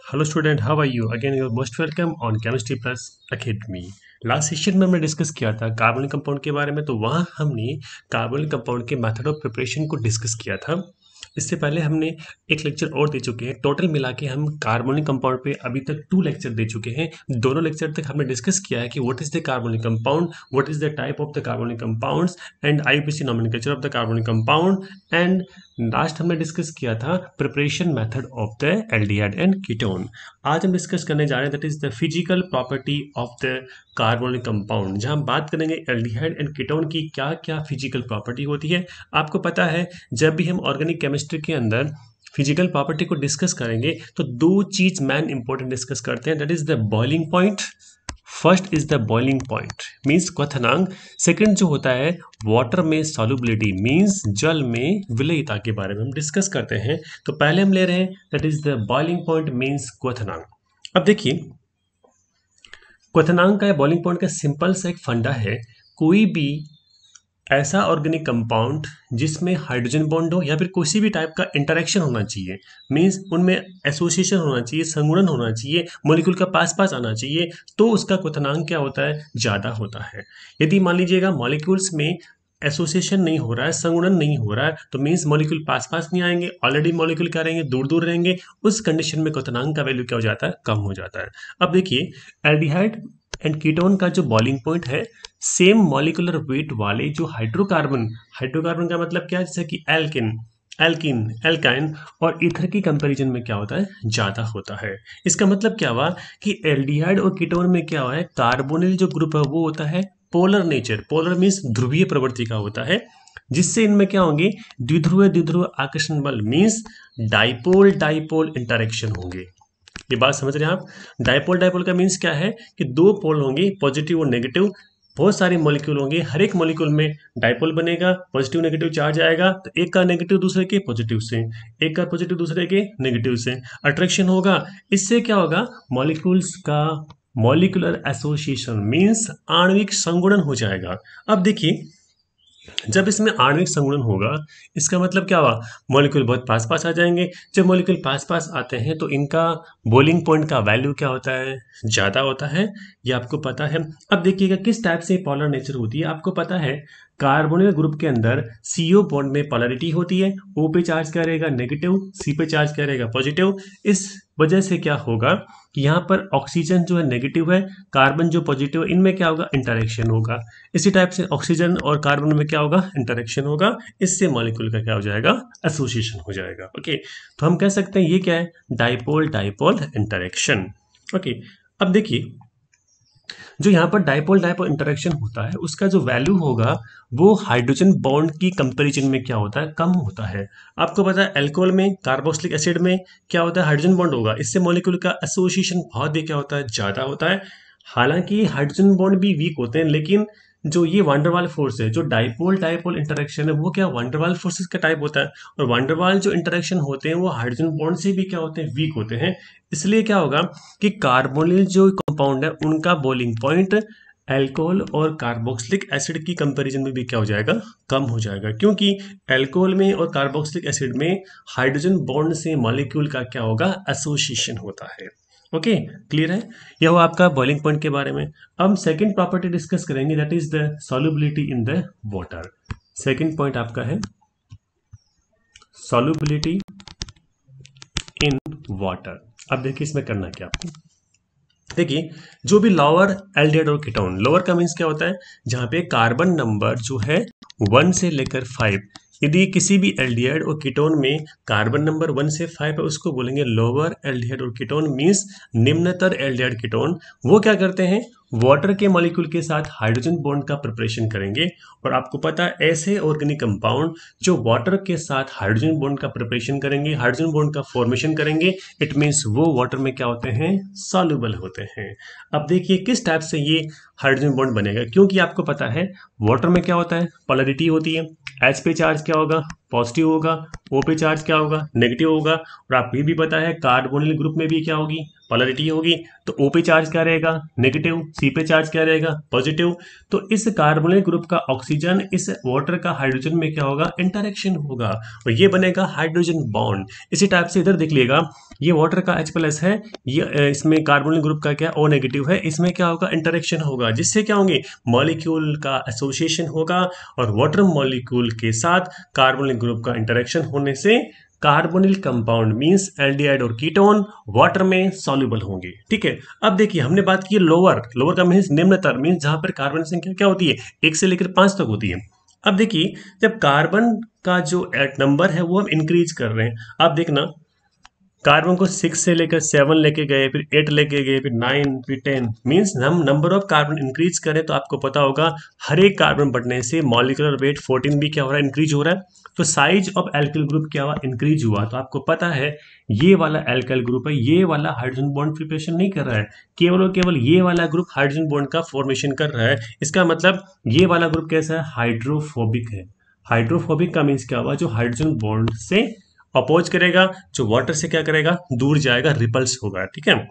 Hello student, how are you? Again, you're most welcome on Chemistry Plus Academy. Last session में हमने discuss किया था carbonic compound के बारे में, तो वहाँ हमने कार्बोनिक कंपाउंड के मेथड ऑफ प्रिपरेशन को डिस्कस किया था। इससे पहले हमने एक लेक्चर और दे चुके हैं। टोटल मिला के हम कार्बोनिक कंपाउंड पे अभी तक 2 लेक्चर दे चुके हैं। दोनों लेक्चर तक हमने डिस्कस किया है कि what is the carbonic compound, what is the type of the carbonic compounds and IUPAC nomenclature of the carbonic compound, and last हमने डिस्कस किया था preparation method of the aldehyde and ketone. आज हम discuss करने जा रहे हैं that is the physical property of the carbonic compound, जहां हम बात करेंगे एल्डिहाइड एंड कीटोन की क्या क्या फिजिकल प्रॉपर्टी होती है। आपको पता है जब भी हम ऑर्गेनिक केमिस्ट्री के अंदर फिजिकल प्रॉपर्टी को डिस्कस करेंगे तो 2 चीज मैन इंपॉर्टेंट डिस्कस करते हैं, that is the boiling point. First is the boiling point means क्वथनांक। सेकंड जो होता है वाटर में सॉल्युबिलिटी मीन्स जल में विलयिता के बारे में हम डिस्कस करते हैं। तो पहले हम ले रहे हैं that is the boiling point means क्वथनांक। अब देखिए क्वथनांक का या बॉइलिंग पॉइंट का सिंपल सा एक फंडा है, कोई भी ऐसा ऑर्गेनिक कंपाउंड जिसमें हाइड्रोजन बॉन्ड हो या फिर किसी भी टाइप का इंटरेक्शन होना चाहिए, मीन्स उनमें एसोसिएशन होना चाहिए, संगुणन होना चाहिए, मॉलिक्यूल का पास पास आना चाहिए, तो उसका क्वथनांक क्या होता है, ज़्यादा होता है। यदि मान लीजिएगा मॉलिक्यूल्स में एसोसिएशन नहीं हो रहा है, संगुणन नहीं हो रहा है, तो मीन्स मॉलिक्यूल पास पास नहीं आएंगे, ऑलरेडी मॉलिक्यूल क्या रहेंगे, दूर दूर रहेंगे। उस कंडीशन में क्वथनांक का वैल्यू क्या हो जाता है, कम हो जाता है। अब देखिए एल्डिहाइड एंड कीटोन का जो बॉइलिंग पॉइंट है, सेम मॉलिक्यूलर वेट वाले जो हाइड्रोकार्बन, हाइड्रोकार्बन का मतलब क्या है, जैसे कि एल्किन, एल्किन, एल्काइन और ईथर की कंपैरिजन में क्या होता है, ज्यादा होता है। इसका मतलब क्या हुआ कि एल्डिहाइड और कीटोन में क्या हुआ है, कार्बोनिल जो ग्रुप है वो होता है पोलर नेचर, पोलर मीन्स ध्रुवीय प्रवृत्ति का होता है, जिससे इनमें क्या होंगे, द्विध्रुव आकर्षण बल मीन्स डाइपोल डाइपोल इंटरेक्शन होंगे। ये बात समझ रहे हैं आप। डाइपोल डाइपोल का मीन्स क्या है कि 2 पोल होंगे, पॉजिटिव और नेगेटिव। बहुत सारे मॉलिक्यूल होंगे, हर एक मॉलिक्यूल में डाइपोल बनेगा, पॉजिटिव नेगेटिव चार्ज आएगा, तो एक का नेगेटिव दूसरे के पॉजिटिव से, एक का पॉजिटिव दूसरे के नेगेटिव से अट्रैक्शन होगा। इससे क्या होगा, मॉलिक्यूल्स का मॉलिक्यूलर एसोसिएशन मीन्स आणविक संगुणन हो जाएगा। अब देखिए जब इसमें आणविक संगुणन होगा इसका मतलब क्या हुआ, मॉलिक्यूल बहुत पास पास आ जाएंगे। जब मॉलिक्यूल पास पास आते हैं तो इनका बॉइलिंग पॉइंट का वैल्यू क्या होता है, ज़्यादा होता है, ये आपको पता है। अब देखिएगा किस टाइप से पोलर नेचर होती है, आपको पता है कार्बोनिल ग्रुप के अंदर CO बॉन्ड में पोलरिटी होती है, O पे चार्ज क्या रहेगा, नेगेटिव, C पे चार्ज क्या रहेगा, पॉजिटिव। इस वजह से क्या होगा कि यहाँ पर ऑक्सीजन जो है नेगेटिव है, कार्बन जो पॉजिटिव है, इनमें क्या होगा, इंटरेक्शन होगा। इसी टाइप से ऑक्सीजन और कार्बन में क्या होगा, इंटरेक्शन होगा। इससे मॉलिक्यूल का क्या हो जाएगा, एसोसिएशन हो जाएगा। ओके, तो हम कह सकते हैं ये क्या है, डाइपोल डाइपोल इंटरेक्शन। ओके, अब देखिए जो यहाँ पर डाइपोल डाइपोल इंटरेक्शन होता है उसका जो वैल्यू होगा वो हाइड्रोजन बॉन्ड की कंपैरिजन में क्या होता है, कम होता है। आपको पता है अल्कोहल में, कार्बोक्सिलिक एसिड में क्या होता है, हाइड्रोजन बॉन्ड होगा, इससे मॉलिक्यूल का एसोसिएशन बहुत ही क्या होता है, ज़्यादा होता है। हालांकि हाइड्रोजन बॉन्ड भी वीक होते हैं, लेकिन जो ये वांडरवाल फोर्स है, जो डाइपोल डाइपोल इंटरेक्शन है, वो क्या वांडरवाल फोर्सेस का टाइप होता है। और वांडरवाल जो इंटरेक्शन होते हैं वो हाइड्रोजन बॉन्ड से भी क्या होते हैं, वीक होते हैं। इसलिए क्या होगा कि कार्बोनिल जो कंपाउंड है उनका बॉइलिंग पॉइंट अल्कोहल और कार्बोक्सिलिक एसिड की कंपैरिजन में भी क्या हो जाएगा, कम हो जाएगा, क्योंकि अल्कोहल में और कार्बोक्सिलिक एसिड में हाइड्रोजन बॉन्ड से मॉलिक्यूल का क्या होगा, एसोसिएशन होता है। ओके, क्लियर है। यह हुआ आपका बॉइलिंग पॉइंट के बारे में। अब सेकंड प्रॉपर्टी डिस्कस करेंगे that is the solubility in the water. Second point आपका है सॉल्युबिलिटी इन वाटर। अब देखिए इसमें करना क्या आपको, देखिए जो भी लोअर एल्डिहाइड और कीटोन, लोअर का मीन्स क्या होता है, जहां पे कार्बन नंबर जो है 1 से लेकर 5, यदि किसी भी एल्डिहाइड और कीटोन में कार्बन नंबर 1 से 5 है उसको बोलेंगे लोअर एल्डिहाइड और कीटोन मीन्स निम्नतर एल्डिहाइड कीटोन। वो क्या करते हैं, वाटर के मॉलिक्यूल के साथ हाइड्रोजन बॉन्ड का प्रिपरेशन करेंगे। और आपको पता है ऐसे ऑर्गेनिक कंपाउंड जो वाटर के साथ हाइड्रोजन बॉन्ड का प्रिपरेशन करेंगे, हाइड्रोजन बॉन्ड का फॉर्मेशन करेंगे, इट मीन्स वो वाटर में क्या होते हैं, सॉल्युबल होते हैं। अब देखिए किस टाइप से ये हाइड्रोजन बॉन्ड बनेगा, क्योंकि आपको पता है वाटर में क्या होता है, पोलरिटी होती है। H पे चार्ज क्या होगा, पॉजिटिव होगा, O पे चार्ज क्या होगा, नेगेटिव होगा। और आपको ये भी पता है कार्बोनिल ग्रुप में भी क्या होगी, पोलरिटी होगी। तो O पे चार्ज क्या रहेगा, नेगेटिव, C पे चार्ज क्या रहेगा, पॉजिटिव। तो इस कार्बोनिल ग्रुप का ऑक्सीजन इस वाटर का हाइड्रोजन में क्या होगा, इंटरेक्शन होगा और ये बनेगा हाइड्रोजन बॉन्ड। इसी टाइप से इधर देख लीजिएगा, ये वाटर का H+ है, ये इसमें कार्बोनिल ग्रुप का क्या O नेगेटिव है, इसमें क्या होगा, इंटरेक्शन होगा, जिससे क्या होंगे, मॉलिक्यूल का एसोसिएशन होगा और वाटर मॉलिक्यूल के साथ कार्बोनिल ग्रुप का इंटरेक्शन होने से कार्बोनिल कंपाउंड मींस एल्डिहाइड और कीटोन वाटर में सॉल्युबल होंगे। ठीक है, अब देखिए हमने बात की लोअर का मींस निम्नतर, मींस जहां पर कार्बन संख्या क्या होती है, 1 से लेकर 5 तक होती है। अब देखिए जब कार्बन का जो नंबर है वो हम इंक्रीज कर रहे हैं, आप देखना कार्बन को 6 से लेकर 7 लेके गए, फिर 8 लेके गए, फिर 9, फिर 10, मींस हम नंबर ऑफ कार्बन इंक्रीज करें तो आपको पता होगा हर एक कार्बन बढ़ने से मॉलिक्यूलर वेट 14 भी क्या हो रहा है, इंक्रीज हो रहा है। तो साइज ऑफ एल्किल ग्रुप क्या हुआ, इंक्रीज हुआ। तो आपको पता है ये वाला एल्किल ग्रुप है, ये वाला हाइड्रोजन बॉन्ड प्रिपरेशन नहीं कर रहा है, केवल और केवल ये वाला ग्रुप हाइड्रोजन बॉन्ड का फॉर्मेशन कर रहा है। इसका मतलब ये वाला ग्रुप कैसा है, हाइड्रोफोबिक है। हाइड्रोफोबिक का मीन्स क्या हुआ, जो हाइड्रोजन बॉन्ड से अपोज करेगा, जो वाटर से क्या करेगा, दूर जाएगा, रिपल्स होगा। ठीक है,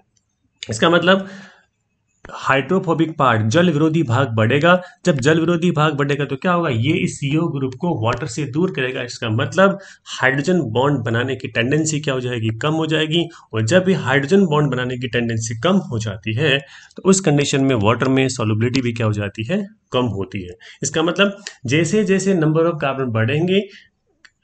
इसका मतलब हाइड्रोफोबिक पार्ट जल विरोधी भाग बढ़ेगा। जब जल विरोधी भाग बढ़ेगा तो क्या होगा, ये इस CO ग्रुप को वाटर से दूर करेगा। इसका मतलब हाइड्रोजन बॉन्ड बनाने की टेंडेंसी क्या हो जाएगी, कम हो जाएगी। और जब भी हाइड्रोजन बॉन्ड बनाने की टेंडेंसी कम हो जाती है तो उस कंडीशन में वाटर में सॉल्युबिलिटी भी क्या हो जाती है, कम होती है। इसका मतलब जैसे जैसे नंबर ऑफ कार्बन बढ़ेंगे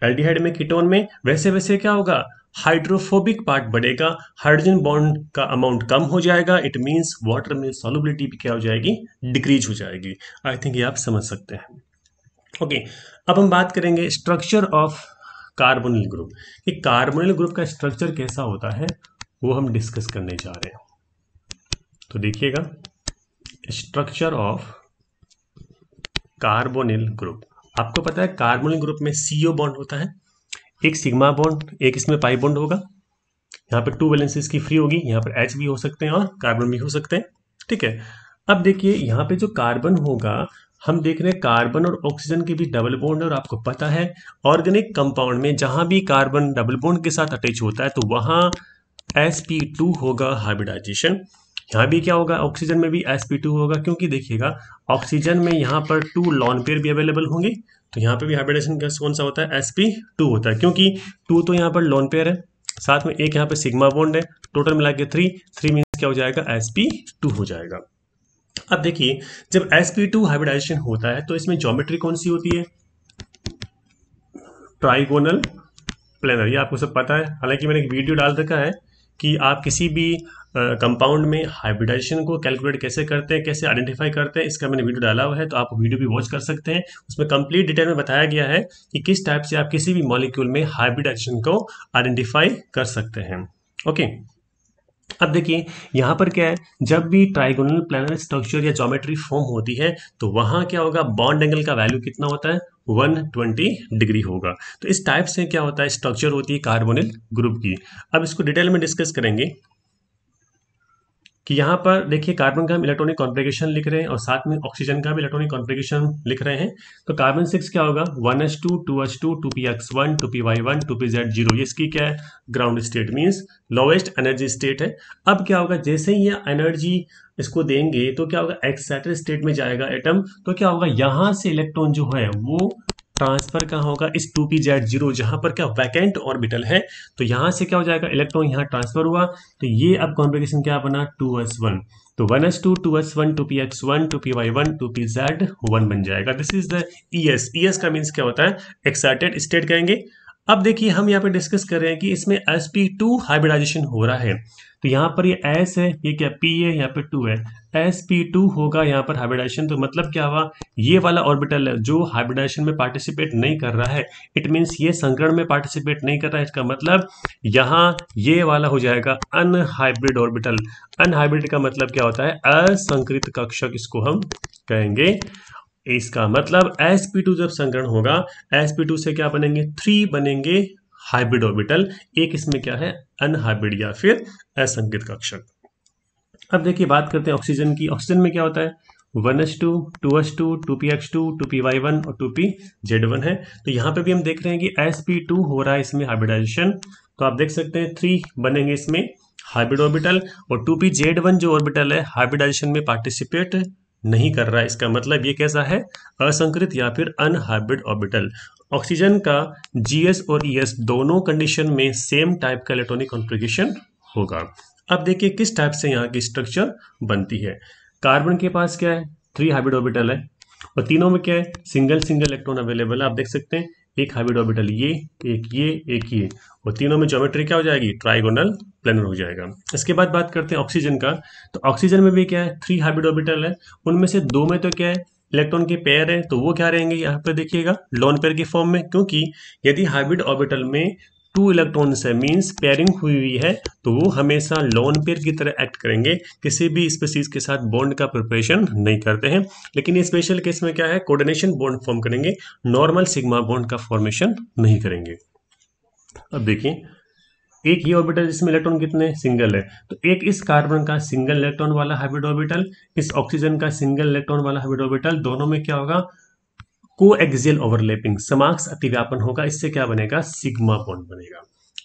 एल्डिहाइड में, कीटोन में, वैसे वैसे क्या होगा, हाइड्रोफोबिक पार्ट बढ़ेगा, हाइड्रोजन बॉन्ड का अमाउंट कम हो जाएगा। इट मींस वाटर में सॉल्युबिलिटी भी क्या हो जाएगी, डिक्रीज हो जाएगी। आई थिंक ये आप समझ सकते हैं। ओके, अब हम बात करेंगे स्ट्रक्चर ऑफ कार्बोनिल ग्रुप, कि कार्बोनिल ग्रुप का स्ट्रक्चर कैसा होता है वो हम डिस्कस करने जा रहे हैं। तो देखिएगा, स्ट्रक्चर ऑफ कार्बोनिल ग्रुप, आपको पता है कार्बोनिल ग्रुप में CO बॉन्ड होता है, एक सिग्मा बॉन्ड, एक इसमें पाई बॉन्ड होगा। यहाँ पे 2 वैलेंसीज की फ्री होगी, यहाँ पर H भी हो सकते हैं और कार्बन भी हो सकते हैं। ठीक है, अब देखिए यहाँ पे जो कार्बन होगा, हम देख रहे हैं कार्बन और ऑक्सीजन के बीच डबल बॉन्ड है। और आपको पता है ऑर्गेनिक कंपाउंड में जहां भी कार्बन डबल बॉन्ड के साथ अटैच होता है तो वहां sp2 होगा, हाइब्रिडाइजेशन। यहाँ भी क्या होगा, ऑक्सीजन में भी sp2 होगा, क्योंकि देखिएगा ऑक्सीजन में यहाँ पर 2 लॉन पेयर भी अवेलेबल होंगे। तो यहाँ पे भी हाइब्रिडेशन कौन सा होता है, sp2 होता है, क्योंकि 2 तो यहाँ पर लॉन पेयर है, साथ में एक यहाँ पे सिग्मा बॉन्ड है, टोटल मिला के 3 मीन्स क्या हो जाएगा, sp2 हो जाएगा। अब देखिए जब sp2 हाइब्रिडाइजेशन होता है तो इसमें ज्योमेट्री कौन सी होती है, ट्राइगोनल प्लेनर। ये आपको सब पता है, हालांकि मैंने एक वीडियो डाल रखा है कि आप किसी भी कंपाउंड में हाइब्रिडाइजेशन को कैलकुलेट कैसे करते हैं, कैसे आइडेंटिफाई करते हैं, इसका मैंने वीडियो डाला हुआ है, तो आप वीडियो भी वॉच कर सकते हैं। उसमें कंप्लीट डिटेल में बताया गया है कि किस टाइप से आप किसी भी मॉलिक्यूल में हाइब्रिडाइजेशन को आइडेंटिफाई कर सकते हैं। ओके, अब देखिए यहाँ पर क्या है, जब भी ट्राइगोनल प्लानर स्ट्रक्चर या ज्योमेट्री फॉर्म होती है तो वहाँ क्या होगा, बॉन्ड एंगल का वैल्यू कितना होता है, 120 डिग्री होगा। तो इस टाइप से क्या होता है, स्ट्रक्चर होती है कार्बोनिल ग्रुप की। अब इसको डिटेल में डिस्कस करेंगे कि यहाँ पर देखिए कार्बन का हम इलेक्ट्रॉनिक कॉन्फ़िगरेशन लिख रहे हैं और साथ में ऑक्सीजन का भी इलेक्ट्रॉनिक कॉन्फ़िगरेशन लिख रहे हैं। तो कार्बन 6 क्या होगा, 1s2 2s2 2px1 2py1 2pz0, ये इसकी क्या है, ground state means lowest energy state है। अब क्या होगा, जैसे ही ये एनर्जी इसको देंगे तो क्या होगा, एक्साइटेड स्टेट में जाएगा एटम। तो क्या होगा, यहाँ से इलेक्ट्रॉन जो है वो ट्रांसफर कहाँ होगा, इस 2pz0 जहां पर क्या वैकेंट ऑर्बिटल है, तो यहां से क्या हो जाएगा, इलेक्ट्रॉन यहाँ ट्रांसफर हुआ, तो ये अब कॉन्फ़िगरेशन क्या बना, 2s1। तो 1s2 2s1 2px1 2py1 2pz1 बन जाएगा। दिस इज द ES का मीन्स क्या होता है, एक्साइटेड स्टेट कहेंगे। अब देखिए हम यहाँ पे डिस्कस कर रहे हैं कि इसमें sp2 हाइब्रिडाइजेशन हो रहा है। तो यहाँ पर ये S है, ये क्या P है, यहाँ पे 2 है, sp2 होगा यहाँ पर हाइब्रिडाइजेशन। तो मतलब क्या हुआ, ये वाला ऑर्बिटल है जो हाइब्रिडाइजेशन में पार्टिसिपेट नहीं कर रहा है, इट मीन्स ये संकरण में पार्टिसिपेट नहीं कर रहा है। इसका मतलब यहाँ ये वाला हो जाएगा अनहाइब्रिड ऑर्बिटल। अनहाइब्रिड का मतलब क्या होता है, असंकृत कक्षक इसको हम कहेंगे। इसका मतलब sp2 जब संकरण होगा, sp2 से क्या बनेंगे, 3 बनेंगे हाइब्रिड ऑर्बिटल, एक इसमें क्या है, अनहाइब्रिड या फिर असंकृत कक्षक। अब देखिए बात करते हैं ऑक्सीजन की। ऑक्सीजन में क्या होता है, 1s2 2s2 2px2 2py1 और 2pz1 है। तो यहाँ पे भी हम देख रहे हैं कि sp2 हो रहा है इसमें हाइब्रिडाइजेशन। तो आप देख सकते हैं 3 बनेंगे इसमें हाइब्रिड ऑर्बिटल, और 2pZ1 जो ऑर्बिटल है हाइब्रिडाइजेशन में पार्टिसिपेट नहीं कर रहा है। इसका मतलब ये कैसा है, असंकृत या फिर अनहाइब्रिड ऑर्बिटल। ऑक्सीजन का GS और ES दोनों कंडीशन में सेम टाइप का इलेक्ट्रॉनिक कॉन्फ़िगरेशन होगा। अब देखिए किस टाइप से यहाँ की स्ट्रक्चर बनती है। कार्बन के पास क्या है, 3 हाइब्रिड ऑर्बिटल है, और तीनों में क्या है, सिंगल सिंगल इलेक्ट्रॉन अवेलेबल है। आप देख सकते हैं एक हाइब्रिड ऑर्बिटल ये, एक ये, और तीनों में ज्योमेट्री क्या हो जाएगी, ट्राइगोनल प्लेनर हो जाएगा। इसके बाद बात करते हैं ऑक्सीजन का। तो ऑक्सीजन में भी क्या है, 3 हाइब्रिड ऑर्बिटल है, उनमें से 2 में तो क्या है, इलेक्ट्रॉन के पेयर है, तो वो क्या रहेंगे यहाँ पे देखिएगा, लोन पेयर की फॉर्म में। क्योंकि यदि हाइब्रिड ऑर्बिटल में 2 इलेक्ट्रॉन्स है, मीन्स पेयरिंग हुई हुई है, तो वो हमेशा लोन पेयर की तरह एक्ट करेंगे, किसी भी स्पीसीज के साथ बॉन्ड का प्रिपरेशन नहीं करते हैं। लेकिन ये स्पेशल केस में क्या है, कोऑर्डिनेशन बॉन्ड फॉर्म करेंगे, नॉर्मल सिग्मा बॉन्ड का फॉर्मेशन नहीं करेंगे। अब देखिए एक ये ऑर्बिटल जिसमें इलेक्ट्रॉन कितने, सिंगल है, तो एक इस कार्बन का सिंगल इलेक्ट्रॉन वाला हाइब्रिड ऑर्बिटल, इस ऑक्सीजन का सिंगल इलेक्ट्रॉन वाला हाइब्रिड ऑर्बिटल, दोनों में क्या होगा, कोएक्सियल ओवरलैपिंग, समाक्ष अतिव्यापन होगा। इससे क्या बनेगा, सिग्मा बॉन्ड बनेगा।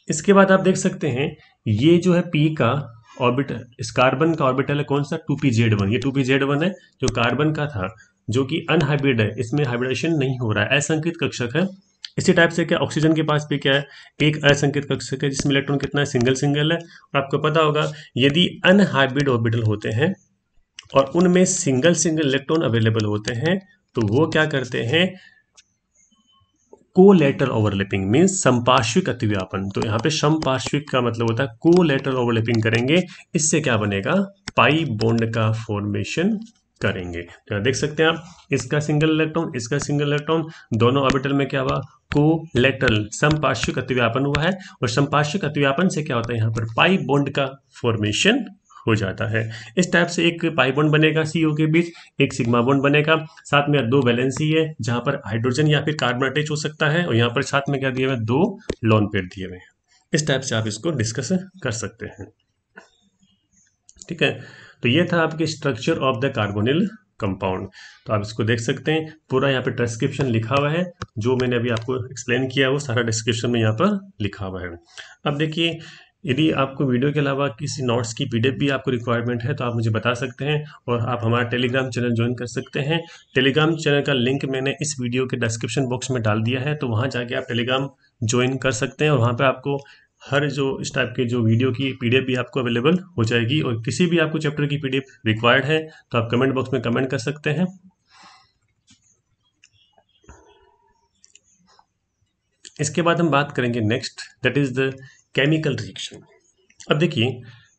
इसके बाद आप देख सकते हैं ये जो है पी का ऑर्बिटल, इस कार्बन का ऑर्बिटल है कौन सा, 2pZ1। ये 2pZ1 है जो कार्बन का था, जो कि अनहाइब्रिड है, इसमें हाइब्रिडेशन नहीं हो रहा है, असंकृत कक्षक है। इसी टाइप से क्या ऑक्सीजन के पास भी क्या है, एक असंकृत कक्षक है जिसमें इलेक्ट्रॉन कितना है, सिंगल सिंगल है। और आपको पता होगा यदि अनहाइब्रिड ऑर्बिटल होते हैं और उनमें सिंगल सिंगल इलेक्ट्रॉन अवेलेबल होते हैं, तो वो क्या करते हैं, कोलेटरल ओवरलैपिंग मीन्स समपार्श्विक अतिव्यापन। तो यहाँ पे समपार्श्विक का मतलब होता है कोलेटरल ओवरलैपिंग करेंगे, इससे क्या बनेगा, पाई बॉन्ड का फॉर्मेशन करेंगे। तो यहाँ देख सकते हैं आप, इसका सिंगल इलेक्ट्रॉन, इसका सिंगल इलेक्ट्रॉन, दोनों ऑर्बिटल में क्या हुआ, कोलेटरल समपार्श्विक अतिव्यापन हुआ है, और समपार्श्विक अतिव्यापन से क्या होता है, यहाँ पर पाई बॉन्ड का फॉर्मेशन हो जाता है। इस टाइप से एक पाई बॉन्ड बनेगा CO के बीच, एक सिग्मा बॉन्ड बनेगा, साथ में 2 वैलेंसी है जहां पर हाइड्रोजन या फिर कार्बन अटैच हो सकता है, और यहाँ पर साथ में क्या दिए हुए, 2 लोन पेयर दिए हुए हैं। इस टाइप से आप इसको डिस्कस कर सकते हैं। ठीक है, तो ये था आपके structure of the carbonyl compound. तो आप इसको देख सकते हैं, पूरा यहाँ पे डिस्क्रिप्शन लिखा हुआ है, जो मैंने अभी आपको एक्सप्लेन किया वो सारा डिस्क्रिप्शन में यहाँ पर लिखा हुआ है। अब देखिए, यदि आपको वीडियो के अलावा किसी नोट्स की PDF भी आपको रिक्वायरमेंट है तो आप मुझे बता सकते हैं, और आप हमारा टेलीग्राम चैनल ज्वाइन कर सकते हैं। टेलीग्राम चैनल का लिंक मैंने इस वीडियो के डिस्क्रिप्शन बॉक्स में डाल दिया है, तो वहाँ जाके आप टेलीग्राम ज्वाइन कर सकते हैं, और वहाँ पर आपको हर जो इस टाइप के जो वीडियो की PDF भी आपको अवेलेबल हो जाएगी। और किसी भी आपको चैप्टर की PDF रिक्वायर्ड है तो आप कमेंट बॉक्स में कमेंट कर सकते हैं। इसके बाद हम बात करेंगे next, that is the chemical reaction. अब देखिए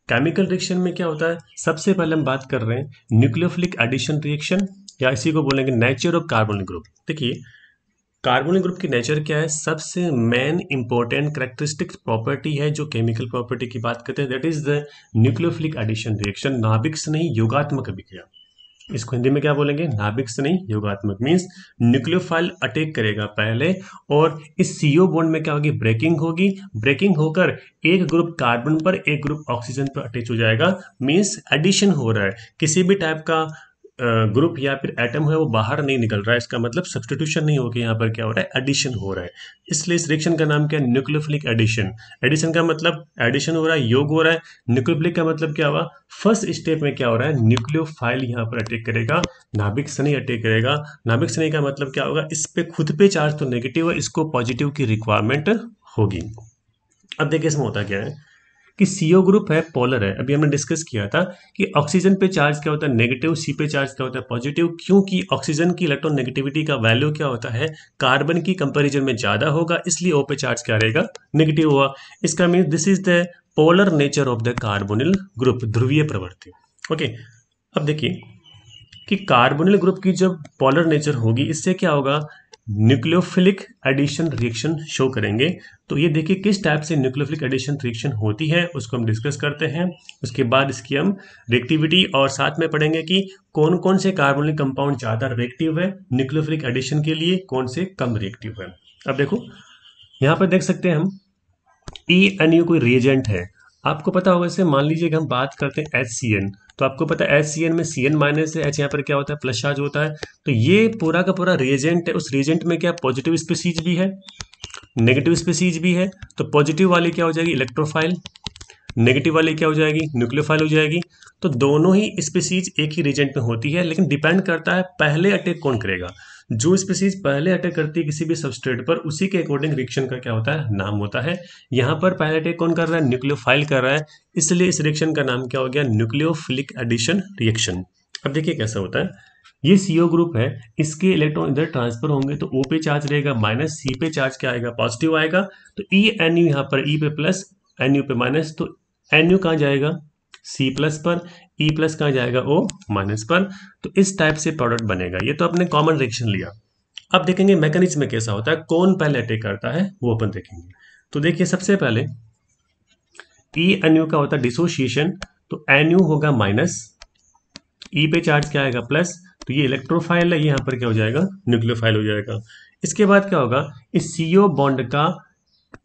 केमिकल रिएक्शन में क्या होता है, सबसे पहले हम बात कर रहे हैं न्यूक्लियोफिलिक एडिशन रिएक्शन, या इसी को बोलेंगे नेचर ऑफ कार्बोनिल ग्रुप। देखिए कार्बोनिल ग्रुप की नेचर क्या है, सबसे मेन इंपॉर्टेंट कैरेक्टरिस्टिक प्रॉपर्टी है जो केमिकल प्रॉपर्टी की बात करते हैं, that is the nucleophilic addition reaction, नाभिक से नहीं योगात्मक अभिक्रिया। इसको हिंदी में क्या बोलेंगे, नाभिक से नहीं योगात्मक, मीन्स न्यूक्लियोफाइल अटैक करेगा पहले, और इस CO बॉन्ड में क्या होगी, ब्रेकिंग होगी, ब्रेकिंग होकर एक ग्रुप कार्बन पर एक ग्रुप ऑक्सीजन पर अटैच हो जाएगा, मीन्स एडिशन हो रहा है, किसी भी टाइप का ग्रुप या फिर एटम है वो बाहर नहीं निकल रहा है, इसका मतलब सब्स्टिट्यूशन नहीं होकर यहाँ पर क्या हो रहा है, एडिशन हो रहा है। इसलिए इस रिएक्शन का नाम क्या है, न्यूक्लियोफिलिक एडिशन। एडिशन का मतलब एडिशन हो रहा है, योग हो रहा है। न्यूक्लियोफिलिक का मतलब क्या हुआ, फर्स्ट स्टेप में क्या हो रहा है, न्यूक्लियोफाइल यहाँ पर अटैक करेगा, नाभिक से नहीं अटैक करेगा। नाभिक से नहीं का मतलब क्या होगा, इस पे खुद पे चार्ज तो नेगेटिव है, इसको पॉजिटिव की रिक्वायरमेंट होगी। अब देखिए इसमें होता क्या है कि CO ग्रुप है, पोलर है। अभी हमने डिस्कस किया था कि ऑक्सीजन पे चार्ज क्या होता है, नेगेटिव, C पे चार्ज क्या होता है, पॉजिटिव। क्योंकि ऑक्सीजन की इलेक्ट्रॉन नेगेटिविटी का वैल्यू क्या होता है, कार्बन की कंपैरिजन में ज्यादा होगा, इसलिए O पे चार्ज क्या रहेगा, नेगेटिव हुआ। इसका mean this is the polar nature of the carbonyl group, ध्रुवीय प्रवृत्ति। ओके, अब देखिए कि कार्बोनिल ग्रुप की जब पोलर नेचर होगी, इससे क्या होगा, न्यूक्लियोफिलिक एडिशन रिएक्शन शो करेंगे। तो ये देखिए किस टाइप से न्यूक्लियोफिलिक एडिशन रिएक्शन होती है, उसको हम डिस्कस करते हैं। उसके बाद इसकी हम रिएक्टिविटी और साथ में पढ़ेंगे कि कौन कौन से कार्बोनिल कंपाउंड ज़्यादा रिएक्टिव है न्यूक्लियोफिलिक एडिशन के लिए, कौन से कम रिएक्टिव है। अब देखो यहाँ पर देख सकते हैं हम ENU कोई रिएजेंट है, आपको पता होगा। इसे मान लीजिए कि हम बात करते हैं HCN, तो आपको पता है HCN में CN माइनस है, H यहाँ पर क्या होता है, प्लस चार्ज होता है। तो ये पूरा का पूरा रिएजेंट है, उस रिएजेंट में क्या पॉजिटिव स्पीसीज भी है, नेगेटिव स्पीसीज भी है। तो पॉजिटिव वाली क्या हो जाएगी, इलेक्ट्रोफाइल, नेगेटिव वाली क्या हो जाएगी, न्यूक्लियोफाइल हो जाएगी। तो दोनों ही स्पीसीज एक ही रीजेंट में होती है, लेकिन डिपेंड करता है पहले अटैक कौन करेगा। जो स्पीसीज पहले अटैक करती है किसी भी सबस्ट्रेट पर, उसी के अकॉर्डिंग रिएक्शन का क्या होता है, नाम होता है। यहाँ पर पहले अटैक कौन कर रहा है, न्यूक्लियोफाइल कर रहा है, इसलिए इस रिएक्शन का नाम क्या हो गया, न्यूक्लियोफिलिक एडिशन रिएक्शन। अब देखिए कैसा होता है, ये CO ग्रुप है, इसके इलेक्ट्रॉन इधर ट्रांसफर होंगे तो O पे चार्ज रहेगा, माइनस C पे चार्ज क्या आएगा, पॉजिटिव आएगा। तो NU यहाँ पर E पे प्लस, NU पे माइनस, तो NU कहाँ जाएगा, C प्लस पर, E प्लस कहाँ जाएगा, O माइनस पर। तो इस टाइप से प्रोडक्ट बनेगा। ये तो अपने कॉमन रिएक्शन लिया। अब देखेंगे मैकेनिज्म में कैसा होता है, कौन पहले अटैक करता है वो अपन देखेंगे। तो देखिए सबसे पहले NU का होता है डिसोसिएशन, तो NU होगा माइनस, E पे चार्ज क्या आएगा, प्लस, तो ये इलेक्ट्रोफाइल है, यहाँ पर क्या हो जाएगा, न्यूक्लियोफाइल हो जाएगा। इसके बाद क्या होगा, इस CO बॉन्ड का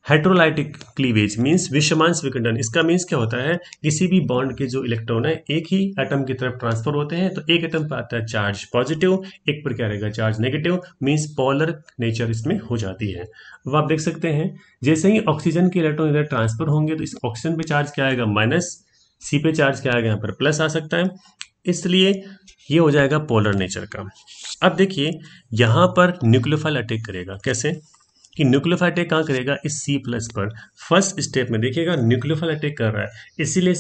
हेट्रोलाइटिक क्लीवेज मींस विषमांश विखंडन। इसका मींस क्या होता है, किसी भी बॉन्ड के जो इलेक्ट्रॉन है एक ही एटम की तरफ ट्रांसफर होते हैं, तो एक एटम पर आता है चार्ज पॉजिटिव, एक पर क्या रहेगा, charge negative, means polar nature इसमें हो जाती है। अब आप देख सकते हैं जैसे ही ऑक्सीजन के इलेक्ट्रॉन इधर ट्रांसफर होंगे तो इस ऑक्सीजन पे चार्ज क्या आएगा, माइनस, C पे चार्ज क्या आएगा, यहाँ पर प्लस आ सकता है, इसलिए ये हो जाएगा पोलर नेचर का। अब देखिए यहाँ पर न्यूक्लियोफाइल अटैक करेगा, कैसे कि न्यूक्लियोफाइल अटैक कहाँ करेगा, इस C प्लस पर। फर्स्ट स्टेप में देखिएगा न्यूक्लियोफाइल अटैक कर रहा है, इसीलिए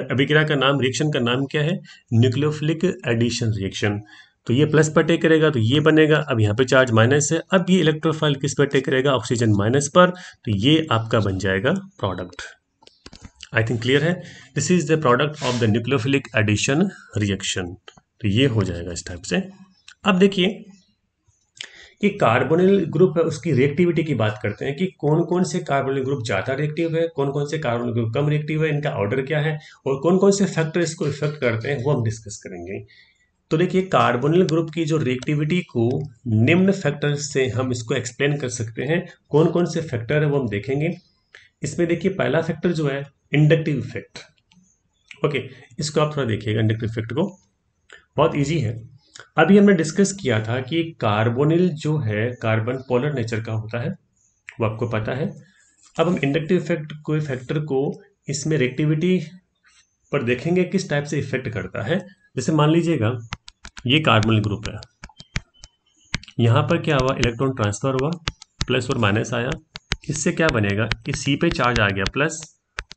अभिक्रिया का नाम, रिएक्शन का नाम क्या है, न्यूक्लियोफिलिक एडिशन रिएक्शन। तो ये प्लस पर अटैक करेगा तो ये बनेगा, अब यहाँ पे चार्ज माइनस है, अब ये इलेक्ट्रोफाइल किस पर अटैक करेगा, ऑक्सीजन माइनस पर, तो ये आपका बन जाएगा प्रोडक्ट। आई थिंक क्लियर है। This is the product of the nucleophilic addition reaction. तो ये हो जाएगा इस टाइप से। अब देखिए कि कार्बोनिल ग्रुप है, उसकी रिएक्टिविटी की बात करते हैं कि कौन कौन से कार्बोनिल ग्रुप ज़्यादा रिएक्टिव है, कौन कौन से कार्बोनिल ग्रुप कम रिएक्टिव है, इनका ऑर्डर क्या है और कौन कौन से फैक्टर इसको इफेक्ट करते हैं वो हम डिस्कस करेंगे। तो देखिए कार्बोनिल ग्रुप की जो रिएक्टिविटी को निम्न फैक्टर से हम इसको एक्सप्लेन कर सकते हैं। कौन कौन से फैक्टर है वो हम देखेंगे। इसमें देखिए पहला फैक्टर जो है इंडक्टिव इफेक्ट। ओके, इसको आप थोड़ा देखिएगा, इंडक्टिव इफेक्ट को, बहुत ईजी है। अभी हमने डिस्कस किया था कि कार्बोनिल जो है कार्बन पोलर नेचर का होता है, वो आपको पता है। अब हम इंडक्टिव इफेक्ट कोई फैक्टर को इसमें रिएक्टिविटी पर देखेंगे किस टाइप से इफेक्ट करता है। जैसे मान लीजिएगा ये कार्बोनिल ग्रुप है, यहाँ पर क्या हुआ, इलेक्ट्रॉन ट्रांसफर हुआ, प्लस और माइनस आया, इससे क्या बनेगा कि C पे चार्ज आ गया प्लस,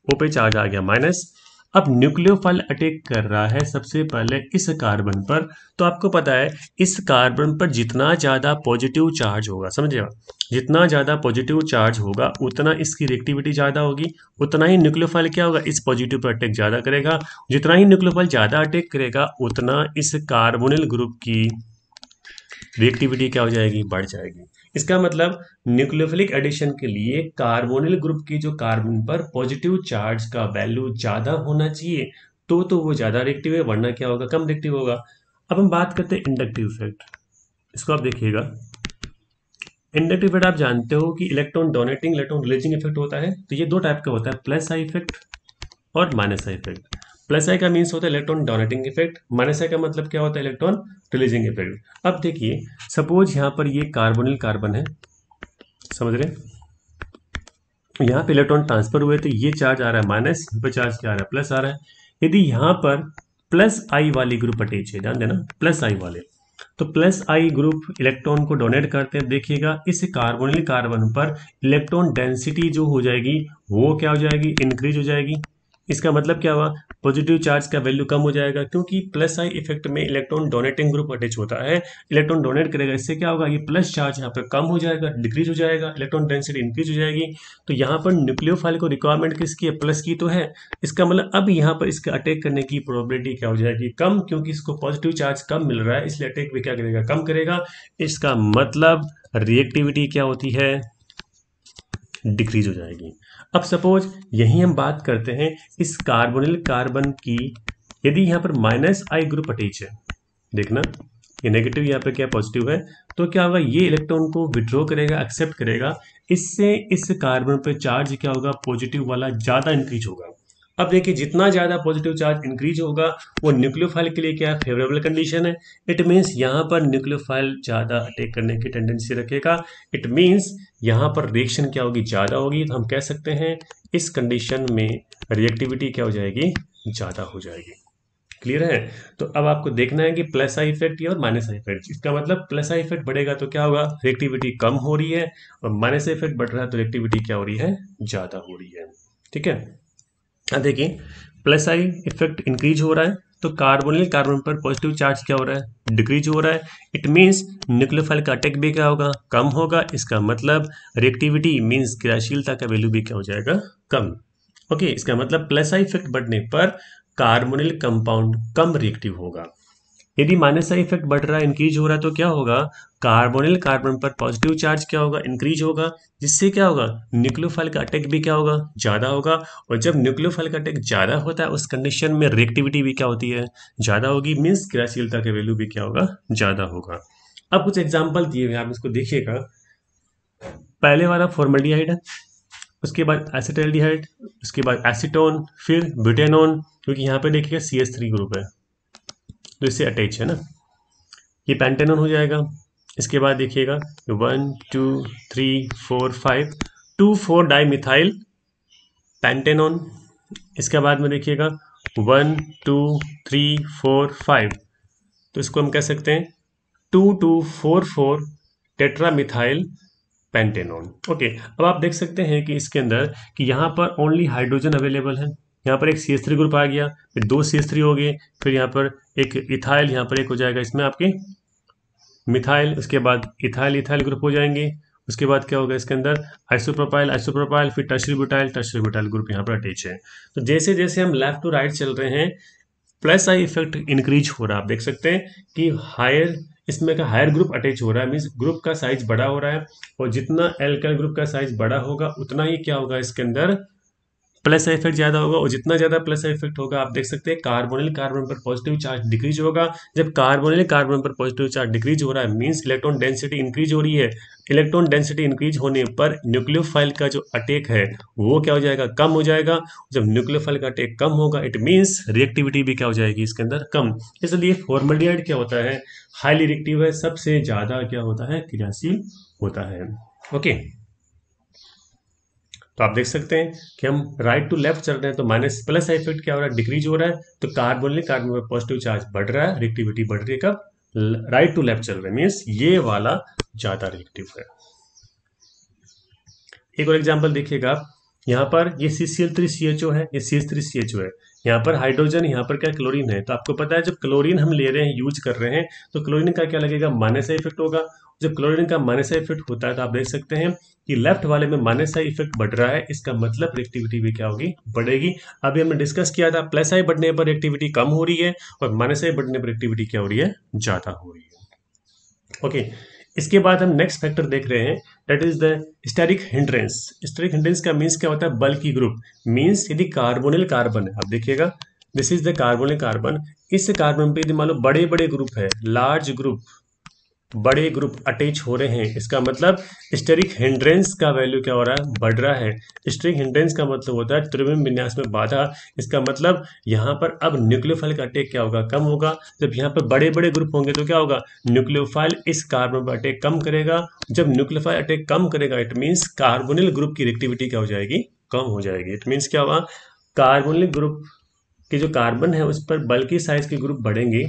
O पे चार्ज आ गया माइनस। अब न्यूक्लियोफाइल अटैक कर रहा है सबसे पहले इस कार्बन पर, तो आपको पता है इस कार्बन पर जितना ज़्यादा पॉजिटिव चार्ज होगा, समझिएगा, जितना ज़्यादा पॉजिटिव चार्ज होगा उतना इसकी रिएक्टिविटी ज़्यादा होगी, उतना ही न्यूक्लियोफाइल क्या होगा, इस पॉजिटिव पर अटैक ज़्यादा करेगा। जितना ही न्यूक्लियोफाइल ज़्यादा अटैक करेगा उतना इस कार्बोनिल ग्रुप की रिएक्टिविटी क्या हो जाएगी, बढ़ जाएगी। इसका मतलब न्यूक्लियोफिलिक एडिशन के लिए कार्बोनिल ग्रुप की जो कार्बन पर पॉजिटिव चार्ज का वैल्यू ज़्यादा होना चाहिए, तो वो ज़्यादा रिएक्टिव है, वरना क्या होगा, कम रिएक्टिव होगा। अब हम बात करते हैं इंडक्टिव इफेक्ट। इसको आप देखिएगा, इंडक्टिव इफेक्ट आप जानते हो कि electron donating, electron releasing effect होता है। तो ये दो टाइप का होता है, प्लस आई इफेक्ट और माइनस आई इफेक्ट। प्लस आई का मीन्स होता है इलेक्ट्रॉन डोनेटिंग इफेक्ट, माइनस आई का मतलब क्या होता है, इलेक्ट्रॉन रिलीजिंग इफेक्ट। अब देखिए सपोज यहाँ पर ये कार्बोनिल कार्बन है, समझ रहे, यहाँ पे इलेक्ट्रॉन ट्रांसफर हुए तो ये चार्ज आ रहा है माइनस, यहाँ पे चार्ज क्या आ रहा है, प्लस आ रहा है। यदि यहाँ पर प्लस आई वाली ग्रुप अटैच है, ध्यान देना प्लस आई वाले, तो प्लस आई ग्रुप इलेक्ट्रॉन को डोनेट करते हैं। देखिएगा इस कार्बोनिल कार्बन पर इलेक्ट्रॉन डेंसिटी जो हो जाएगी वो क्या हो जाएगी, इंक्रीज हो जाएगी। इसका मतलब क्या हुआ, पॉजिटिव चार्ज का वैल्यू कम हो जाएगा, क्योंकि प्लस आई इफेक्ट में इलेक्ट्रॉन डोनेटिंग ग्रुप अटैच होता है, इलेक्ट्रॉन डोनेट करेगा, इससे क्या होगा, ये प्लस चार्ज यहाँ पर कम हो जाएगा, डिक्रीज हो जाएगा, इलेक्ट्रॉन डेंसिटी इंक्रीज हो जाएगी। तो यहाँ पर न्यूक्लियोफाइल को रिक्वायरमेंट किसकी है, प्लस की तो है। इसका मतलब अब यहाँ पर इसका अटैक करने की प्रोबेबिलिटी क्या हो जाएगी, कम, क्योंकि इसको पॉजिटिव चार्ज कम मिल रहा है, इसलिए अटैक भी क्या करेगा, कम करेगा। इसका मतलब रिएक्टिविटी क्या होती है, डिक्रीज हो जाएगी। अब सपोज यही हम बात करते हैं इस कार्बोनिल कार्बन की, यदि यहाँ पर माइनस आई ग्रुप अटैच है, देखना ये नेगेटिव, यहाँ पे क्या पॉजिटिव है, तो क्या होगा, ये इलेक्ट्रॉन को विड्रॉ करेगा, एक्सेप्ट करेगा, इससे इस कार्बन पे चार्ज क्या होगा, पॉजिटिव वाला ज़्यादा इंक्रीज होगा। अब देखिए जितना ज़्यादा पॉजिटिव चार्ज इंक्रीज होगा वो न्यूक्लियोफाइल के लिए क्या फेवरेबल कंडीशन है। इट मीन्स यहाँ पर न्यूक्लियोफाइल ज़्यादा अटैक करने की टेंडेंसी रखेगा। इट मीन्स यहाँ पर रिएक्शन क्या होगी, ज़्यादा होगी। तो हम कह सकते हैं इस कंडीशन में रिएक्टिविटी क्या हो जाएगी, ज़्यादा हो जाएगी। क्लियर है? तो अब आपको देखना है कि प्लस आई इफेक्ट या और माइनस आई इफेक्ट। इसका मतलब प्लस आई इफेक्ट बढ़ेगा तो क्या होगा, रिएक्टिविटी कम हो रही है, और माइनस आई इफेक्ट बढ़ रहा है तो रिएक्टिविटी क्या हो रही है, ज़्यादा हो रही है। ठीक है, अब देखिए प्लस आई इफेक्ट इंक्रीज हो रहा है तो कार्बोनिल कार्बन पर पॉजिटिव चार्ज क्या हो रहा है, डिक्रीज हो रहा है। इट मीन्स न्यूक्लियोफाइल का अटैक भी क्या होगा, कम होगा। इसका मतलब रिएक्टिविटी मीन्स क्रियाशीलता का वैल्यू भी क्या हो जाएगा, कम। ओके, इसका मतलब प्लस आई इफेक्ट बढ़ने पर कार्बोनिल कंपाउंड कम रिएक्टिव होगा। यदि माइनस आई इफेक्ट बढ़ रहा है, इंक्रीज हो रहा है, तो क्या होगा, कार्बोनिल कार्बन पर पॉजिटिव चार्ज क्या होगा, इंक्रीज होगा, जिससे क्या होगा, न्यूक्लियोफाइल का अटैक भी क्या होगा, ज़्यादा होगा। और जब न्यूक्लियोफाइल का अटैक ज़्यादा होता है उस कंडीशन में रिएक्टिविटी भी क्या होती है, ज़्यादा होगी, मीन्स क्रियाशीलता का वैल्यू भी क्या होगा, ज़्यादा होगा। अब कुछ एग्जाम्पल दिए हुए आप इसको देखिएगा। पहले वाला फॉर्मल्डिहाइड है, उसके बाद एसिटाल्डिहाइड, उसके बाद एसीटोन, फिर ब्यूटेनॉन, क्योंकि यहाँ पे देखिएगा CH3 ग्रुप है तो इससे अटैच है ना, ये पेंटेनॉन हो जाएगा। इसके बाद देखिएगा 1 2 3 4 5 2,4 डाई मिथाइल पेंटेनॉन। इसके बाद में देखिएगा 1 2 3 4 5, तो इसको हम कह सकते हैं 2 2 4 4 टेट्रा मिथाइल पेंटेनॉन। ओके, अब आप देख सकते हैं कि इसके अंदर कि यहाँ पर ओनली हाइड्रोजन अवेलेबल है। यहाँ पर एक CH3 ग्रुप आ गया, फिर 2 CH3 हो गए, फिर यहाँ पर एक इथाइल, यहाँ पर एक हो जाएगा इसमें आपके मिथाइल, उसके बाद इथाइल इथाइल ग्रुप हो जाएंगे। उसके बाद क्या होगा इसके अंदर आइसोप्रोपाइल आइसोप्रोपाइल, फिर टर्शियरी ब्यूटाइल ग्रुप यहाँ पर अटैच है। तो जैसे जैसे हम लेफ्ट टू राइट चल रहे हैं प्लस आई इफेक्ट इंक्रीज हो रहा है। आप देख सकते हैं कि हायर इसमें का हायर ग्रुप अटैच हो रहा है, मीन्स ग्रुप का साइज बड़ा हो रहा है, और जितना एल्काइल ग्रुप का साइज बड़ा होगा उतना ही क्या होगा, इसके अंदर प्लस इफेक्ट ज़्यादा होगा। और जितना ज़्यादा प्लस इफेक्ट होगा, आप देख सकते हैं कार्बोनिल कार्बन पर पॉजिटिव चार्ज डिक्रीज होगा। जब कार्बोनिल कार्बन पर पॉजिटिव चार्ज डिक्रीज हो रहा है मीन्स इलेक्ट्रॉन डेंसिटी इंक्रीज हो रही है। इलेक्ट्रॉन डेंसिटी इंक्रीज होने पर न्यूक्लियोफाइल का जो अटैक है वो क्या हो जाएगा, कम हो जाएगा। जब न्यूक्लियोफाइल का अटैक कम होगा इट मीन्स रिएक्टिविटी भी क्या हो जाएगी इसके अंदर, कम। इसलिए फॉर्मल्डिहाइड क्या होता है, हाईली रिएक्टिव है, सबसे ज़्यादा क्या होता है, क्रियाशील होता है। ओके, तो आप देख सकते हैं कि हम राइट टू लेफ्ट चल रहे हैं तो माइनस प्लस इफेक्ट क्या हो रहा है, डिक्रीज हो रहा है। तो कार्बोनिल कार्बन में पॉजिटिव चार्ज बढ़ रहा है, रिएक्टिविटी बढ़ रही है, कब, राइट टू लेफ्ट चल रहे हैं, मीन्स ये वाला ज्यादा रिएक्टिव है। एक और एग्जांपल देखिएगा आप, यहाँ पर ये CCl3CHO है, ये CH3CHO है, यहाँ पर हाइड्रोजन, यहाँ पर क्या क्लोरीन है। तो आपको पता है जब क्लोरीन हम ले रहे हैं, यूज कर रहे हैं, तो क्लोरीन का क्या लगेगा, माइनस इफेक्ट होगा। जब क्लोरीन का माइनस इफेक्ट होता है तो आप देख सकते हैं कि लेफ्ट वाले में माइनस आई इफेक्ट बढ़ रहा है, इसका मतलब रिएक्टिविटी भी क्या होगी, बढ़ेगी। अभी हमने डिस्कस किया था प्लस आई बढ़ने पर रिएक्टिविटी कम हो रही है, और माइनस आई बढ़ने पर रिएक्टिविटी क्या हो रही है, ज्यादा हो रही है। ओके, इसके बाद हम नेक्स्ट फैक्टर देख रहे हैं, that is the steric hindrance. Steric hindrance का मीन्स क्या होता है, बल्की ग्रुप। मीन्स यदि कार्बोनिल कार्बन है, आप देखिएगा this is the carbonyl carbon, इस कार्बन पे यदि मान लो बड़े बड़े ग्रुप है, लार्ज ग्रुप, बड़े ग्रुप अटैच हो रहे हैं, इसका मतलब स्टेरिक हिंड्रेंस का वैल्यू क्या हो रहा है, बढ़ रहा है। स्टेरिक हिंड्रेंस का मतलब होता है त्रिविम विन्यास में बाधा। इसका मतलब यहाँ पर अब न्यूक्लियोफाइल का अटैक क्या होगा, कम होगा। जब यहाँ पर बड़े बड़े ग्रुप होंगे तो क्या होगा, न्यूक्लियोफाइल इस कार्बन पर अटैक कम करेगा। जब न्यूक्लियोफाइल अटैक कम करेगा इट मीन्स कार्बोनिल ग्रुप की रिएक्टिविटी क्या हो जाएगी, कम हो जाएगी। इट मीन्स क्या होगा, कार्बोनिल ग्रुप के जो कार्बन है उस पर बल्कि साइज के ग्रुप बढ़ेंगे,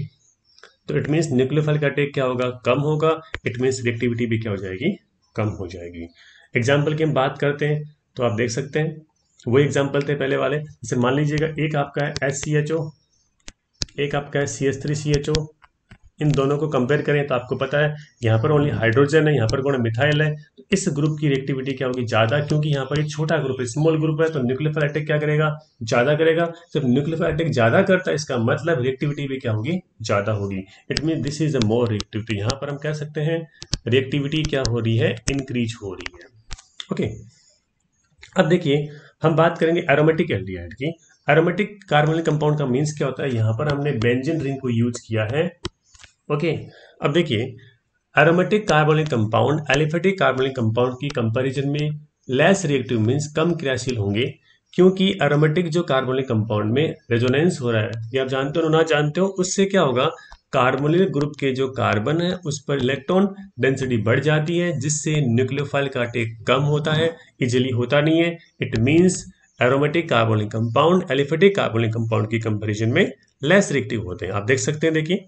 तो इट मीन्स न्यूक्लियोफाइल का अटैक क्या होगा, कम होगा। इट मीन्स रिएक्टिविटी भी क्या हो जाएगी, कम हो जाएगी। एग्जाम्पल की हम बात करते हैं तो आप देख सकते हैं वो एग्जाम्पल थे पहले वाले। जैसे मान लीजिएगा एक आपका है HCHO, एक आपका है CH3CHO, इन दोनों को कंपेयर करें तो आपको पता है यहाँ पर ओनली हाइड्रोजन है, यहाँ पर कौन है, मिथाइल है। तो इस ग्रुप की रिएक्टिविटी क्या होगी, ज़्यादा, क्योंकि यहाँ पर एक छोटा ग्रुप है, स्मॉल ग्रुप है, तो न्यूक्लियोफाइल अटैक क्या करेगा, ज़्यादा करेगा। जब न्यूक्लियोफाइल अटैक ज़्यादा करता है इसका मतलब रिएक्टिविटी भी क्या होगी, ज़्यादा होगी। It mean this is a more reactivity. यहाँ पर हम कह सकते हैं रिएक्टिविटी क्या हो रही है, इंक्रीज हो रही है। ओके, अब देखिए हम बात करेंगे एरोमेटिक एल्डिहाइड की। एरोमेटिक कार्बोनिल कंपाउंड का मीन्स क्या होता है, यहाँ पर हमने बेंजीन रिंग को यूज किया है। ओके, अब देखिए aromatic carbonyl compound aliphatic carbonyl compound की कंपैरिजन में लेस रिएक्टिव मीन्स कम क्रियाशील होंगे, क्योंकि एरोमेटिक जो कार्बोनिल कंपाउंड में रेजोनेंस हो रहा है, ये आप जानते हो ना जानते हो, उससे क्या होगा, कार्बोनिल ग्रुप के जो कार्बन है उस पर इलेक्ट्रॉन डेंसिटी बढ़ जाती है, जिससे न्यूक्लियोफाइल का अटैक कम होता है, इजिली होता नहीं है। It means aromatic carbonic compound aliphatic carbonic compound की कंपैरिजन में लेस रिएक्टिव होते हैं। आप देख सकते हैं, देखिए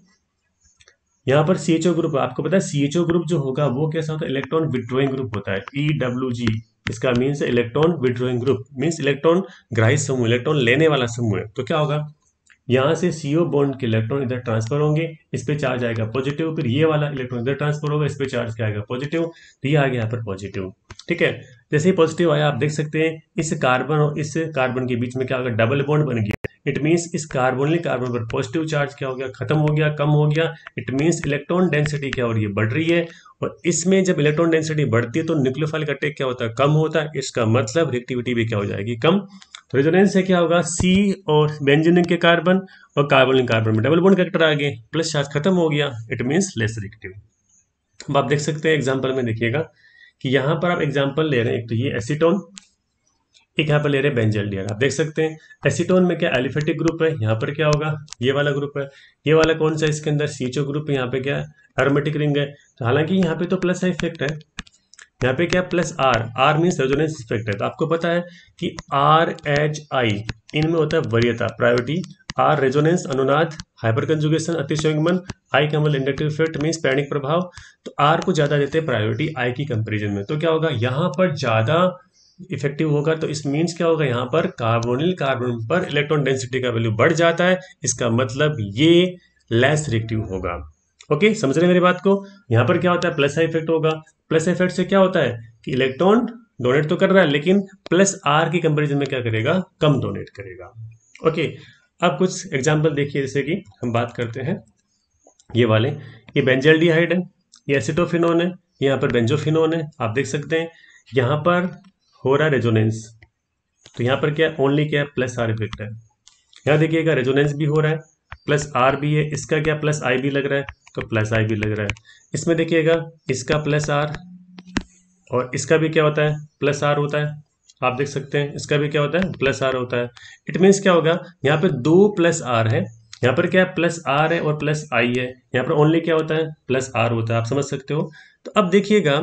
यहाँ पर CHO ग्रुप, आपको पता है CHO ग्रुप जो होगा वो कैसा होता है, इलेक्ट्रॉन विड्रॉइंग ग्रुप होता है, EWG। इसका means electron withdrawing group, means electron ग्राही समूह, इलेक्ट्रॉन लेने वाला समूह है। तो क्या होगा, यहाँ से CO बॉन्ड के इलेक्ट्रॉन इधर ट्रांसफर होंगे, इस पे चार्ज आएगा पॉजिटिव, फिर ये वाला इलेक्ट्रॉन इधर ट्रांसफर होगा, इस पे चार्ज क्या आएगा पॉजिटिव, तो ये आ गया यहाँ पर पॉजिटिव। ठीक है, जैसे ही पॉजिटिव आया आप देख सकते हैं इस कार्बन और इस कार्बन के बीच में क्या होगा, डबल बॉन्ड बन गया। इट मीन्स इस कार्बोनिल कार्बन पर पॉजिटिव चार्ज क्या हो गया, खत्म हो गया, कम हो गया। इट मीन्स इलेक्ट्रॉन डेंसिटी क्या हो रही है, बढ़ रही है। और इसमें जब इलेक्ट्रॉन डेंसिटी बढ़ती है तो न्यूक्लियोफाइल का टेक क्या होता है, कम होता है। इसका मतलब रिएक्टिविटी भी क्या हो जाएगी, कम। तो रेजोनेंस से क्या होगा, C और बेंजीन के कार्बन और कार्बोनिल कार्बन में डबल बॉन्ड कैरेक्टर आ गए, प्लस चार्ज खत्म हो गया, इट मीन्स लेस रिएक्टिव। अब आप देख सकते हैं एग्जाम्पल में, देखिएगा कि यहाँ पर आप एग्जाम्पल ले रहे हैं, एक तो ये एसीटोन, एक यहाँ पर ले रहे हैं बेंजल्डियर। आप देख सकते हैं एसीटोन में क्या एलिफेटिक ग्रुप है, यहाँ पर क्या होगा, ये वाला ग्रुप है। ये वाला कौन सा, इसके अंदर CHO ग्रुप है, यहाँ पे क्या एरोमेटिक रिंग है। तो हालांकि यहाँ पे तो प्लस इफेक्ट है, यहाँ पे क्या plus R means resonance effect है। तो आपको पता है कि RHI इनमें होता है वरीयता, प्रायोरिटी। R रेजोनेंस, अनुनाद, हाइपर कंजुगेशन, अतिसंयुग्मन, I केवल इंडक्टिव इफेक्ट मीन्स पैनिक प्रभाव। तो R को ज्यादा देते हैं प्रायोरिटी I की कंपेरिजन में। तो क्या होगा, यहाँ पर ज्यादा इफेक्टिव होगा। तो इस मीन्स क्या होगा, यहाँ पर कार्बोनिल कार्बन पर इलेक्ट्रॉन डेंसिटी का वैल्यू बढ़ जाता है, इसका मतलब ये लेस रिएक्टिव होगा। ओके, समझ रहे हैं मेरी बात को। यहाँ पर क्या होता है, प्लस इफेक्ट होगा। प्लस इफेक्ट से क्या होता है कि इलेक्ट्रॉन डोनेट तो कर रहा है, लेकिन प्लस R की कंपैरिजन में क्या करेगा, कम डोनेट करेगा। ओके, अब कुछ एग्जांपल देखिए, जैसे कि हम बात करते हैं ये वाले, ये बेंजल्डिहाइड है, ये एसिटोफिनोन है, यहाँ पर बेंजोफिनोन है। आप देख सकते हैं यहाँ पर हो रहा है रेजोनेंस, तो यहाँ पर क्या ओनली क्या प्लस R इफेक्ट है। यहाँ देखिएगा रेजोनेंस भी हो रहा है, प्लस R भी है, इसका क्या प्लस I भी लग रहा है, तो प्लस I भी लग रहा है। इसमें देखिएगा इसका प्लस R और इसका भी क्या होता है, प्लस R होता है। आप देख सकते हैं इसका भी क्या होता है, प्लस R होता है। इट मीन्स क्या होगा, यहाँ पे दो प्लस R है, यहाँ पर क्या प्लस R है और प्लस I है, यहाँ पर ओनली क्या होता है, प्लस R होता है। आप समझ सकते हो। तो अब देखिएगा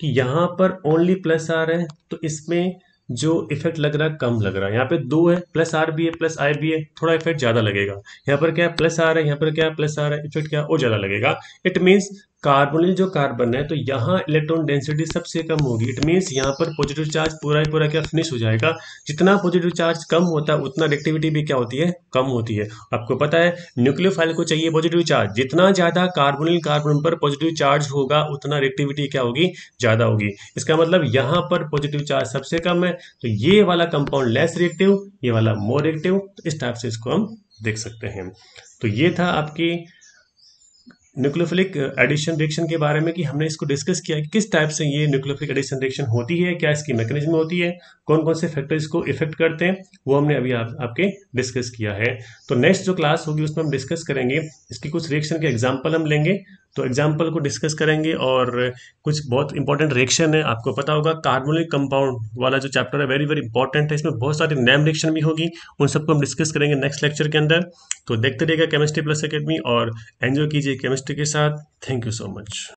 कि यहाँ पर ओनली प्लस R है, तो इसमें जो इफेक्ट लग रहा है कम लग रहा है। यहाँ पे दो है, प्लस R भी है, प्लस I भी है, थोड़ा इफेक्ट ज्यादा लगेगा। यहाँ पर क्या प्लस R है, यहाँ पर क्या प्लस R है, इफेक्ट क्या और ज्यादा लगेगा। इट मीन्स कार्बोनिल जो कार्बन है, तो यहाँ इलेक्ट्रॉन डेंसिटी सबसे कम होगी। इट मीन्स यहाँ पर पॉजिटिव चार्ज पूरा ही पूरा क्या फिनिश हो जाएगा। जितना पॉजिटिव चार्ज कम होता है उतना रिएक्टिविटी भी क्या होती है, कम होती है। आपको पता है न्यूक्लियोफाइल को चाहिए पॉजिटिव चार्ज, जितना ज्यादा कार्बोनिल कार्बन पर पॉजिटिव चार्ज होगा उतना रिएक्टिविटी क्या होगी, ज्यादा होगी। इसका मतलब यहाँ पर पॉजिटिव चार्ज सबसे कम है, तो ये वाला कंपाउंड लेस रिएक्टिव, ये वाला मोर रिएक्टिव। तो इस टाइप से इसको हम देख सकते हैं। तो ये था आपकी न्यूक्लियोफिलिक एडिशन रिएक्शन के बारे में, कि हमने इसको डिस्कस किया कि किस टाइप से ये न्यूक्लियोफिलिक एडिशन रिएक्शन होती है, क्या इसकी मैकेनिज्म होती है, कौन कौन से फैक्टर इसको इफेक्ट करते हैं, वो हमने अभी आपके डिस्कस किया है। तो नेक्स्ट जो क्लास होगी उसमें हम डिस्कस करेंगे इसकी कुछ रिएक्शन के एग्जाम्पल हम लेंगे, तो एग्जाम्पल को डिस्कस करेंगे। और कुछ बहुत इंपॉर्टेंट रिएक्शन है, आपको पता होगा कार्बोनिल कंपाउंड वाला जो चैप्टर है वेरी वेरी इंपॉर्टेंट है, इसमें बहुत सारी नेम रिएक्शन भी होगी, उन सबको हम डिस्कस करेंगे नेक्स्ट लेक्चर के अंदर। तो देखते रहिएगा केमिस्ट्री प्लस एकेडमी और एंजॉय कीजिए केमिस्ट्री के साथ। Thank you so much.